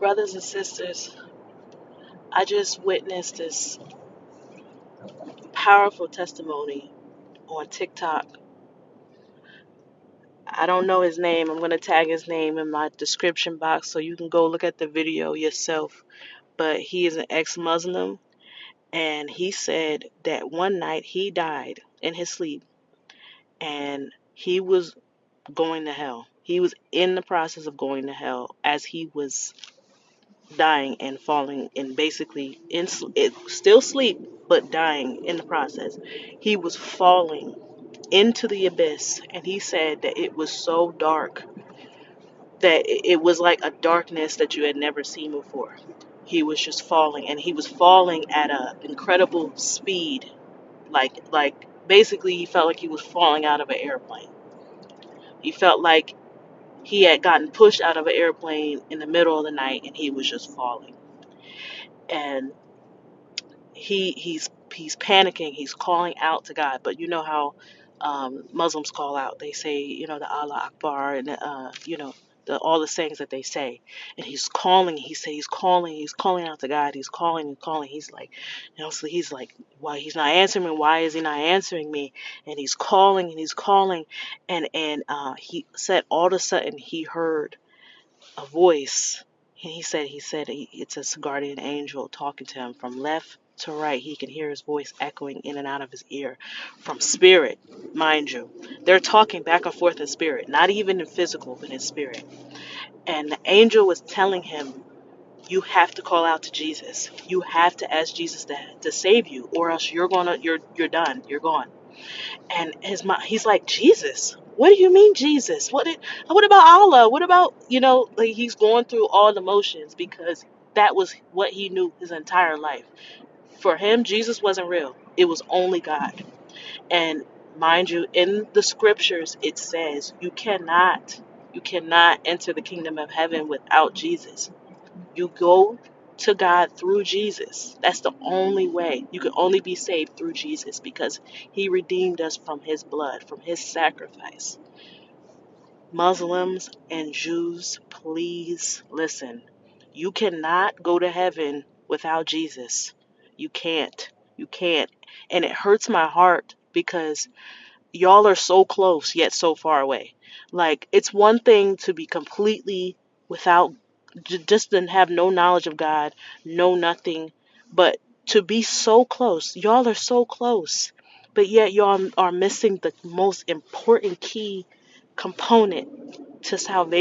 Brothers and sisters, I just witnessed this powerful testimony on TikTok. I don't know his name. I'm going to tag his name in my description box so you can go look at the video yourself. But he is an ex-Muslim, and he said that one night he died in his sleep and he was going to hell. He was in the process of going to hell as he was dying and falling and basically still sleep but dying in the process. He was falling into the abyss, and he said that it was so dark that it was like a darkness that you had never seen before. He was just falling, and he was falling at an incredible speed, like basically he felt like he was falling out of an airplane. He felt like he had gotten pushed out of an airplane in the middle of the night and he was just falling. And he's panicking. He's calling out to God. But you know how Muslims call out. They say, the Allah Akbar and all the sayings that they say. And he's calling. He said he's calling. He's calling out to God. He's calling and calling. He's like, so he's like, why he's not answering me? Why is he not answering me? And he's calling and he's calling. And he said all of a sudden he heard a voice. And he said it's a guardian angel talking to him from left to right. He can hear his voice echoing in and out of his ear from spirit, mind you. They're talking back and forth in spirit, not even in physical, but in spirit. And the angel was telling him, you have to call out to Jesus. You have to ask Jesus to save you, or else you're done. You're gone. And he's like, Jesus, what do you mean Jesus? What about Allah? What about, like he's going through all the motions because that was what he knew his entire life. For him, Jesus wasn't real. It was only God. And mind you, in the scriptures it says you cannot enter the kingdom of heaven without Jesus. You go to God through Jesus. That's the only way. You can only be saved through Jesus because he redeemed us from his blood, from his sacrifice. Muslims and Jews, please listen. You cannot go to heaven without Jesus. You can't. You can't. And it hurts my heart because y'all are so close yet so far away. Like, it's one thing to be completely without, just to have no knowledge of God, no nothing, but to be so close. Y'all are so close, but yet y'all are missing the most important key component to salvation.